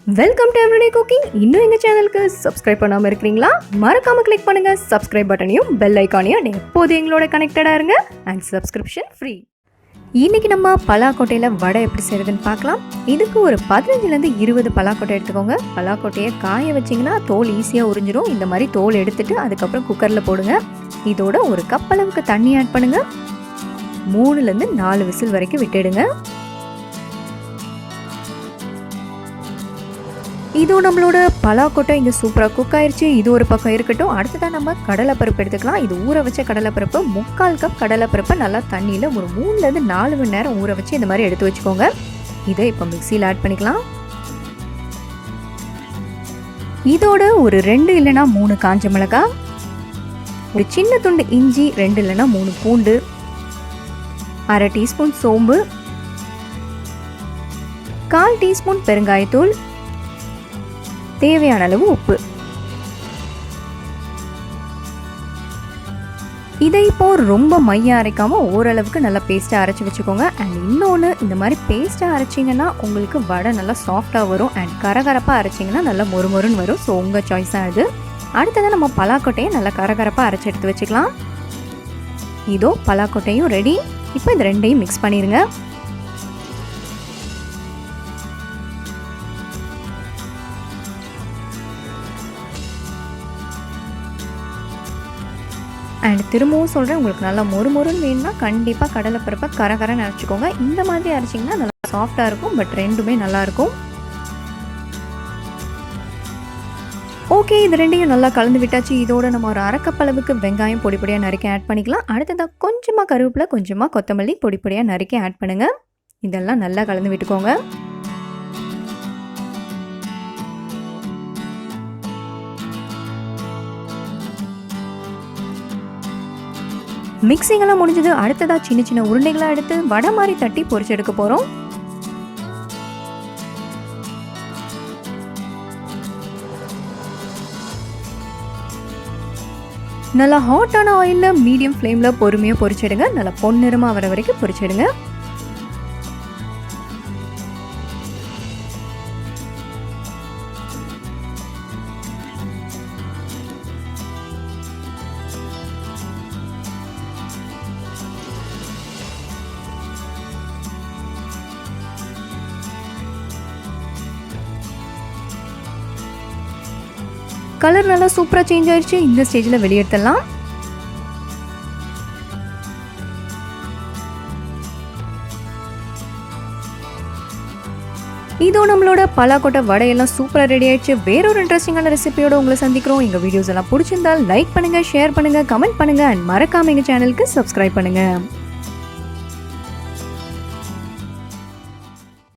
Welcome to everyday cooking. இன்னும் எங்கள் சேனலுக்கு சப்ஸ்கிரைப் பண்ணாமல் இருக்கிறீங்களா? மறக்காமல் கிளிக் பண்ணுங்கள் சப்ஸ்கிரைப் பட்டனையும் பெல் ஐக்கானையும். எப்போது எங்களோட கனெக்டடாக இருங்க அண்ட் சப்ஸ்கிரிப்ஷன் ஃப்ரீ. இன்றைக்கி நம்ம பலாக்கொட்டையில் வடை எப்படி செய்கிறதுன்னு பார்க்கலாம். இதுக்கு ஒரு 15லேருந்து 20 பலாக்கொட்டை எடுத்துக்கோங்க. பலாக்கொட்டையை காய வச்சிங்கன்னா தோல் ஈஸியாக உறிஞ்சிடும். இந்த மாதிரி தோல் எடுத்துட்டு அதுக்கப்புறம் குக்கரில் போடுங்க. இதோட ஒரு கப் அளவுக்கு தண்ணி ஆட் பண்ணுங்கள். 3லேருந்து 4 விசில் வரைக்கும் விட்டுடுங்க. இதோ நம்மளோட பலாக்கொட்டை இங்கே சூப்பராக குக் ஆயிடுச்சு. இது ஒரு பக்கம் இருக்கட்டும். அடுத்ததான் நம்ம கடலைப்பருப்பு எடுத்துக்கலாம். இது ஊற வச்ச கடலைப்பருப்பு 3/4 கப் கடலைப்பருப்பை நல்லா தண்ணியில் ஒரு 3லேருந்து 4 மணி நேரம் ஊற வச்சு இந்த மாதிரி எடுத்து வச்சுக்கோங்க. இதை இப்போ மிக்சியில் ஆட் பண்ணிக்கலாம். இதோட ஒரு 2 இல்லைனா 3 காஞ்ச மிளகாய், ஒரு சின்ன துண்டு இஞ்சி, 2 இல்லைனா 3 பூண்டு, 1/2 டீஸ்பூன் சோம்பு, 1/4 டீஸ்பூன் பெருங்காயத்தூள், தேவையான அளவு உப்பு. இதை இப்போ ரொம்ப மைய அரைக்காம ஓரளவுக்கு நல்லா பேஸ்ட்டாக அரைச்சி வச்சுக்கோங்க. அண்ட் இன்னொன்று, இந்த மாதிரி பேஸ்ட்டாக அரைச்சிங்கன்னா உங்களுக்கு வடை நல்லா சாஃப்டாக வரும். அண்ட் கரகரப்பாக அரைச்சிங்கன்னா நல்லா மொறுமொறுன்னு வரும். ஸோ உங்கள் சாய்ஸாக இது. அடுத்ததான் நம்ம பலாக்கொட்டையை நல்லா கரகரப்பாக அரைச்சி எடுத்து வச்சுக்கலாம். இதோ பலாக்கொட்டையும் ரெடி. இப்போ இந்த ரெண்டையும் மிக்ஸ் பண்ணிடுங்க. அண்ட் திரும்பவும் சொல்கிறேன், உங்களுக்கு நல்லா மொறுமொறுன்னு வேணும்னா கண்டிப்பாக கடலைப்பருப்பை கரகரன்னு அரைச்சிக்கோங்க. இந்த மாதிரி அரைச்சிங்கன்னா நல்லா சாஃப்டாக இருக்கும். பட் ரெண்டுமே நல்லாயிருக்கும். ஓகே, இது ரெண்டையும் நல்லா கலந்து விட்டாச்சு. இதோட நம்ம ஒரு 1/2 கப் அளவுக்கு வெங்காயம் பொடி பொடியாக நறுக்கி ஆட் பண்ணிக்கலாம். அடுத்ததாக கொஞ்சமாக கருவேப்பிலை, கொஞ்சமாக கொத்தமல்லி பொடி பொடியாக நறுக்கி ஆட் பண்ணுங்கள். இதெல்லாம் நல்லா கலந்து விட்டுக்கோங்க. மிக்சிங்கெல்லாம் முடிஞ்சது. அடுத்ததாக சின்ன சின்ன உருண்டைகளாக எடுத்து வடை மாதிரி தட்டி பொரிச்சு எடுக்க போகிறோம். நல்லா ஹாட்டான ஆயிலில் மீடியம் ஃப்ளேமில் பொறுமையாக பொரிச்சிடுங்க. நல்லா பொன்னிறமாக வர வரைக்கும் பொரிச்சிடுங்க. கலர் நல்லா சூப்பராக சேஞ்ச் ஆயிடுச்சு. இந்த ஸ்டேஜில் வெளியெடுத்துடலாம். இதோ நம்மளோட பலாக்கொட்டை வடையெல்லாம் சூப்பராக ரெடி ஆயிடுச்சு. வேறொரு இன்ட்ரெஸ்டிங்கான ரெசிபியோட உங்களை சந்திக்கிறோம். எங்கள் வீடியோஸ் எல்லாம் பிடிச்சிருந்தால் லைக் பண்ணுங்கள், ஷேர் பண்ணுங்கள், கமெண்ட் பண்ணுங்கள் அண்ட் மறக்காமல் எங்கள் சேனலுக்கு சப்ஸ்கிரைப் பண்ணுங்கள்.